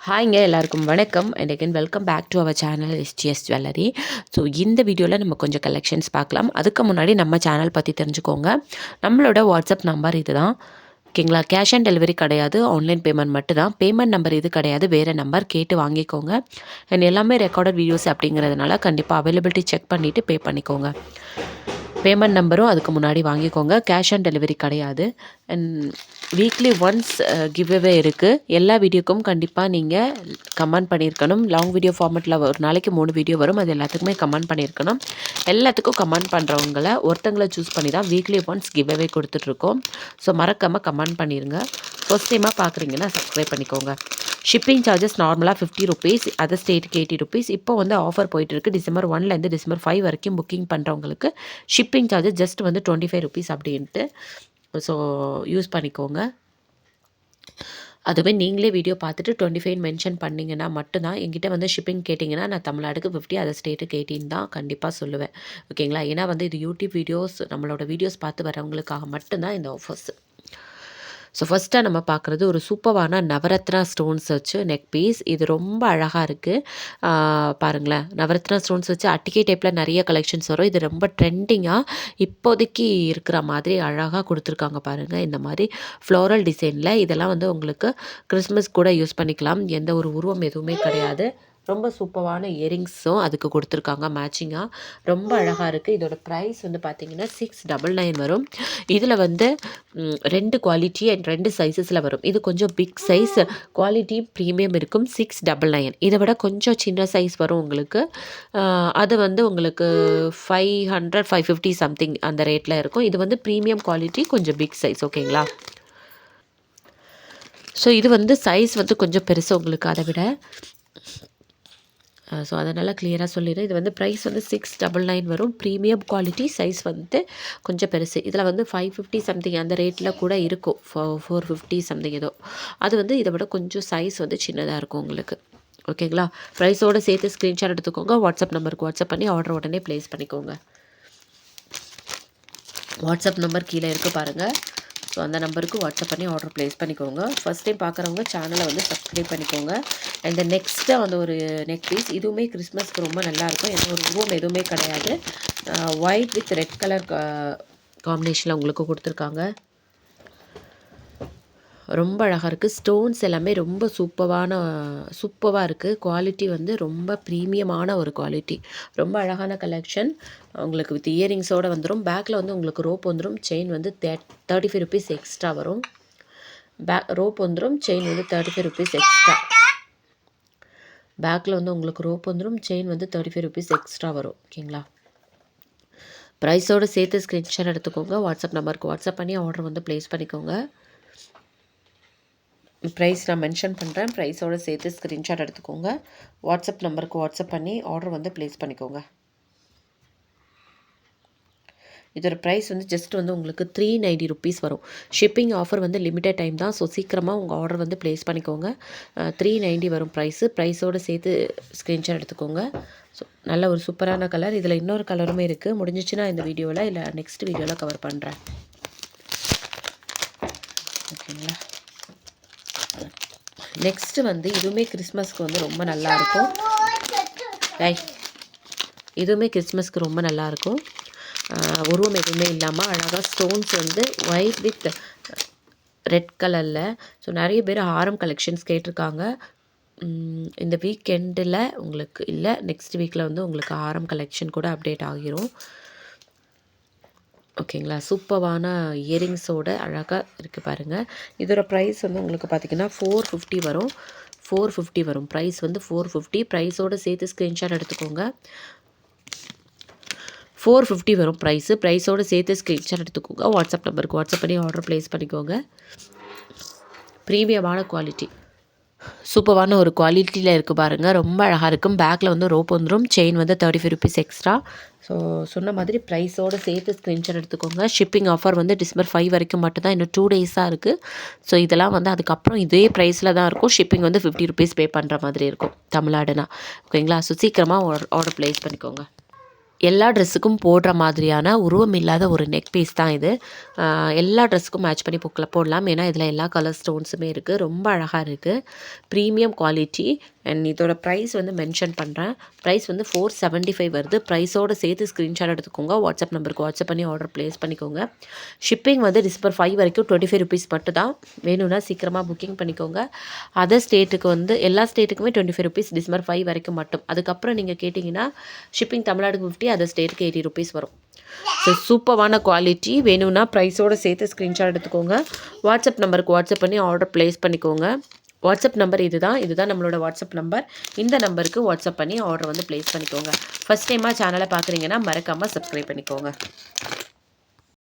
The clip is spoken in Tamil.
ஹாய்ங்க எல்லாருக்கும் வணக்கம் and again welcome back to our channel SGS jewellery. So இந்த வீடியோவில் நம்ம கொஞ்சம் கலெக்ஷன்ஸ் பார்க்கலாம். அதுக்கு முன்னாடி நம்ம சேனல் பற்றி தெரிஞ்சுக்கோங்க. நம்மளோட வாட்ஸ்அப் நம்பர் இது தான், ஓகேங்களா. கேஷ் ஆன் டெலிவரி கிடையாது, ஆன்லைன் பேமெண்ட் மட்டும் தான். பேமெண்ட் நம்பர் இது கிடையாது, வேறு நம்பர் கேட்டு வாங்கிக்கோங்க. அண்ட் எல்லாமே ரெக்கார்டட் வீடியோஸ் அப்படிங்கிறதுனால கண்டிப்பாக அவைலபிலிட்டி செக் பண்ணிவிட்டு பே பண்ணிக்கோங்க. பேமெண்ட் நம்பரும் அதுக்கு முன்னாடி வாங்கிக்கோங்க. கேஷ் ஆன் டெலிவரி கிடையாது. அண்ட் வீக்லி ஒன்ஸ் கிவ்அவே இருக்குது. எல்லா வீடியோக்கும் கண்டிப்பாக நீங்கள் கமெண்ட் பண்ணியிருக்கணும். லாங் வீடியோ ஃபார்மெட்டில் ஒரு நாளைக்கு 3 வீடியோ வரும், அது எல்லாத்துக்குமே கமெண்ட் பண்ணியிருக்கணும். எல்லாத்துக்கும் கமெண்ட் பண்ணுறவங்கள ஒருத்தங்களை சூஸ் பண்ணி தான் வீக்லி ஒன்ஸ் கிவ்அவே கொடுத்துட்ருக்கோம். ஸோ மறக்காமல் கமெண்ட் பண்ணிடுங்க. ஃபர்ஸ்ட் டைமாக பார்க்குறீங்கன்னா சப்ஸ்கிரைப் பண்ணிக்கோங்க. ஷிப்பிங் சார்ஜஸ் நார்மலாக 50 ருபீஸ், அதர் ஸ்டேட்டுக்கு 80 ருபீஸ். இப்போ வந்து ஆஃபர் போயிட்டுருக்கு. டிசம்பர் 1லேருந்து டிசம்பர் 5 வரைக்கும் புக்கிங் பண்ணுறவங்களுக்கு ஷிப்பிங் சார்ஜஸ் ஜஸ்ட் வந்து 25 ருபீஸ் அப்படின்ட்டு. ஸோ யூஸ் பண்ணிக்கோங்க. அதுவே நீங்களே வீடியோ பார்த்துட்டு 25 மென்ஷன் பண்ணிங்கன்னா மட்டும்தான். என்கிட்ட வந்து ஷிப்பிங் கேட்டிங்கன்னா நான் தமிழ்நாடுக்கு 50, அதர் ஸ்டேட்டுக்கு 18 தான் கண்டிப்பாக சொல்லுவேன், ஓகேங்களா. ஏன்னா வந்து இது யூடியூப் வீடியோஸ், நம்மளோட வீடியோஸ் பார்த்து வரவங்களுக்காக மட்டும்தான் இந்த ஆஃபர்ஸ். ஸோ ஃபஸ்ட்டாக நம்ம பார்க்குறது ஒரு சூப்பரான நவரத்னா ஸ்டோன்ஸ் வச்சு நெக் பீஸ். இது ரொம்ப அழகாக இருக்குது பாருங்களேன். நவரத்னா ஸ்டோன்ஸ் வச்சு அட்டிகை டைப்பில் நிறைய கலெக்ஷன்ஸ் வரும். இது ரொம்ப ட்ரெண்டிங்காக இப்போதைக்கு இருக்கிற மாதிரி அழகாக கொடுத்துருக்காங்க பாருங்கள். இந்த மாதிரி ஃப்ளோரல் டிசைனில் இதெல்லாம் வந்து உங்களுக்கு கிறிஸ்மஸ் கூட யூஸ் பண்ணிக்கலாம். எந்த ஒரு உருவம் எதுவுமே கிடையாது. ரொம்ப சூப்பரான இயரிங்ஸும் அதுக்கு கொடுத்துருக்காங்க மேட்சிங்காக. ரொம்ப அழகாக இருக்குது. இதோட ப்ரைஸ் வந்து பார்த்திங்கன்னா 699 வரும். இதில் வந்து 2 குவாலிட்டி அண்ட் 2 சைஸஸில் வரும். இது கொஞ்சம் பிக் சைஸ், குவாலிட்டி ப்ரீமியம் இருக்கும். 699. இதை விட கொஞ்சம் சின்ன சைஸ் வரும் உங்களுக்கு. அது வந்து உங்களுக்கு 500 550 சம்திங் அந்த ரேட்டில் இருக்கும். இது வந்து ப்ரீமியம் குவாலிட்டி, கொஞ்சம் பிக் சைஸ், ஓகேங்களா. ஸோ இது வந்து சைஸ் வந்து கொஞ்சம் பெருசு உங்களுக்கு அதை விட. ஸோ அதனால் கிளியராக சொல்லிடுறேன். இது வந்து ப்ரைஸ் வந்து 699 வரும். ப்ரீமியம் குவாலிட்டி, சைஸ் வந்து கொஞ்சம் பெருசு. இதில் வந்து 550 சம்திங் அந்த ரேட்டில் கூட இருக்கும். 450 சம்திங் ஏதோ. அது வந்து இதை விட கொஞ்சம் சைஸ் வந்து சின்னதாக இருக்கும் உங்களுக்கு, ஓகேங்களா. ப்ரைஸோடு சேர்த்து ஸ்க்ரீன்ஷாட் எடுத்துக்கோங்க. வாட்ஸ்அப் நம்பருக்கு வாட்ஸ்அப் பண்ணி ஆர்டர் உடனே ப்ளேஸ் பண்ணிக்கோங்க. வாட்ஸ்அப் நம்பர் கீழே இருக்குது பாருங்கள். ஸோ அந்த நம்பருக்கு வாட்ஸ்அப் பண்ணி ஆர்டர் ப்ளேஸ் பண்ணிக்கோங்க. ஃபஸ்ட் டைம் பார்க்குறவங்க சேனலை வந்து சப்ஸ்கிரைப் பண்ணிக்கோங்க. அண்ட் நெக்ஸ்ட்டு வந்து ஒரு நெக் பீஸ். இதுவுமே கிறிஸ்மஸ்க்கு ரொம்ப நல்லாயிருக்கும். எந்த ஒரு ரூம் எதுவுமே கிடையாது. ஒயிட் வித் ரெட் கலர் காம்பினேஷனில் உங்களுக்கு கொடுத்துருக்காங்க. ரொம்ப அழகாக இருக்குது. ஸ்டோன்ஸ் எல்லாமே ரொம்ப சூப்பராக இருக்குது. குவாலிட்டி வந்து ரொம்ப ப்ரீமியமான ஒரு குவாலிட்டி. ரொம்ப அழகான கலெக்ஷன். உங்களுக்கு வித் இயரிங்ஸோடு வந்துடும். பேக்கில் வந்து உங்களுக்கு ரோப் வந்துடும். செயின் வந்து 35 ருபீஸ் எக்ஸ்ட்ரா வரும். ரோப் வந்துடும், செயின் வந்து 35 ருபீஸ் எக்ஸ்ட்ரா. பேக்கில் வந்து உங்களுக்கு ரோப் வந்துடும், செயின் வந்து 35 ருபீஸ் எக்ஸ்ட்ரா வரும், ஓகேங்களா. ப்ரைஸோடு சேர்த்து ஸ்க்ரீன்ஷாட் எடுத்துக்கோங்க. வாட்ஸ்அப் நம்பருக்கு வாட்ஸ்அப் பண்ணி ஆர்டர் வந்து ப்ளேஸ் பண்ணிக்கோங்க. ப்ரைஸ் நான் மென்ஷன் பண்ணுறேன். ப்ரைஸோடு சேர்த்து ஸ்க்ரீன்ஷாட் எடுத்துக்கோங்க. வாட்ஸ்அப் நம்பருக்கு வாட்ஸ்அப் பண்ணி ஆர்டர் வந்து ப்ளேஸ் பண்ணிக்கோங்க. இதோட ப்ரைஸ் வந்து ஜஸ்ட் வந்து உங்களுக்கு 390 ருபீஸ் வரும். ஷிப்பிங் ஆஃபர் வந்து லிமிட்டட் டைம் தான். ஸோ சீக்கிரமாக உங்கள் ஆர்டர் வந்து ப்ளேஸ் பண்ணிக்கோங்க. 390 வரும் ப்ரைஸோடு சேர்த்து ஸ்க்ரீன்ஷாட் எடுத்துக்கோங்க. ஸோ நல்ல ஒரு சூப்பரான கலர். இதில் இன்னொரு கலருமே இருக்குது. முடிஞ்சிச்சுன்னா இந்த வீடியோவில் இல்லை நெக்ஸ்ட் வீடியோவில் கவர் பண்ணுறேன், ஓகேங்களா. நெக்ஸ்ட்டு வந்து இதுவுமே கிறிஸ்மஸ்க்கு வந்து ரொம்ப நல்லாயிருக்கும். இதுவுமே கிறிஸ்மஸ்க்கு ரொம்ப நல்லாயிருக்கும். உருவம் எதுவுமே இல்லாமல் அழகாக ஸ்டோன்ஸ் வந்து ஒயிட் வித் ரெட் கலரில். ஸோ நிறைய பேர் ஹாரம் கலெக்ஷன்ஸ் கேட்டிருக்காங்க. இந்த வீக்கெண்டில் உங்களுக்கு இல்லை, நெக்ஸ்ட் வீக்கில் வந்து உங்களுக்கு ஹாரம் கலெக்ஷன் கூட அப்டேட் ஆகிரும், ஓகேங்களா. சூப்பரான இயரிங்ஸோட அழகாக இருக்குது பாருங்கள். இதோட ப்ரைஸ் வந்து உங்களுக்கு பார்த்திங்கன்னா 450 வரும். 450 வரும். ப்ரைஸ் வந்து 450. ப்ரைஸோடு சேர்த்து ஸ்க்ரீன்ஷாட் எடுத்துக்கோங்க. 450 வரும் ப்ரைஸோடு சேர்த்து ஸ்க்ரீன்ஷாட் எடுத்துக்கோங்க. வாட்ஸ்அப் நம்பருக்கு வாட்ஸ்அப் பண்ணி ஆர்டர் ப்ளேஸ் பண்ணிக்கோங்க. ப்ரீமியமான குவாலிட்டி, சூப்பரான ஒரு குவாலிட்டியில் இருக்குது பாருங்கள். ரொம்ப அழகாக இருக்கும். பேக்கில் வந்து ரோப் வந்துடும், செயின் வந்து 35 ருபீஸ் எக்ஸ்ட்ரா. ஸோ சொன்ன மாதிரி ப்ரைஸோடு சேர்த்து ஸ்க்ரீன்ஷாட் எடுத்துக்கோங்க. ஷிப்பிங் ஆஃபர் வந்து டிசம்பர் 5 வரைக்கும் மட்டும்தான், இன்னும் 2 டேஸாக இருக்குது. ஸோ இதெல்லாம் வந்து அதுக்கப்புறம் இதே ப்ரைஸில் தான் இருக்கும். ஷிப்பிங் வந்து 50 ருபீஸ் பே பண்ணுற மாதிரி இருக்கும் தமிழ்நாடுனா, ஓகேங்களா. ஸோ சீக்கிரமாக ஆர்டர் ப்ளேஸ் பண்ணிக்கோங்க. எல்லா ட்ரெஸ்ஸுக்கும் போடுற மாதிரியான உருவம் இல்லாத ஒரு நெக் பீஸ் தான் இது. எல்லா ட்ரெஸ்ஸுக்கும் மேட்ச் பண்ணி போடலாம். ஏன்னா இதில் எல்லா கலர் ஸ்டோன்ஸுமே இருக்குது. ரொம்ப அழகாக இருக்குது. Premium quality. அண்ட் இதோட ப்ரைஸ் வந்து மென்ஷன் பண்ணுறேன். ப்ரைஸ் வந்து 475 வருது. ப்ரைஸோடு சேர்த்து ஸ்க்ரீன்ஷாட் எடுத்துக்கோங்க. வாட்ஸ்அப் நம்பருக்கு வாட்ஸ்அப் பண்ணி ஆர்டர் ப்ளேஸ் பண்ணிக்கோங்க. ஷிப்பிங் வந்து டிசம்பர் 5 வரைக்கும் 25 ருபீஸ் மட்டும் தான். வேணும்னா சீக்கிரமாக புக்கிங் பண்ணிக்கோங்க. அதர் ஸ்டேட்டுக்கு வந்து எல்லா ஸ்டேட்டுக்குமே 25 ருபீஸ் டிசம்பர் 5 வரைக்கும் மட்டும். அதுக்கப்புறம் நீங்கள் கேட்டிங்கன்னா ஷிப்பிங் தமிழ்நாடுக்கு 50, அதர் ஸ்டேட்டுக்கு 80 ருபீஸ் வரும். ஸோ சூப்பரான குவாலிட்டி. வேணும்னா ப்ரைஸோடு சேர்த்து ஸ்க்ரீன்ஷாட் எடுத்துக்கோங்க. வாட்ஸ்அப் நம்பருக்கு வாட்ஸ்அப் பண்ணி ஆர்டர் ப்ளேஸ் பண்ணிக்கோங்க. வாட்ஸ்அப் நம்பர் இதுதான் நம்மளோட வாட்ஸ்அப் நம்பர். இந்த நம்பருக்கு வாட்ஸ்அப் பண்ணி ஆர்டர் வந்து ப்ளேஸ் பண்ணிக்கோங்க. ஃபஸ்ட் டைமாக சேனலை பார்க்குறீங்கன்னா மறக்காமல் சப்ஸ்கிரைப் பண்ணிக்கோங்க.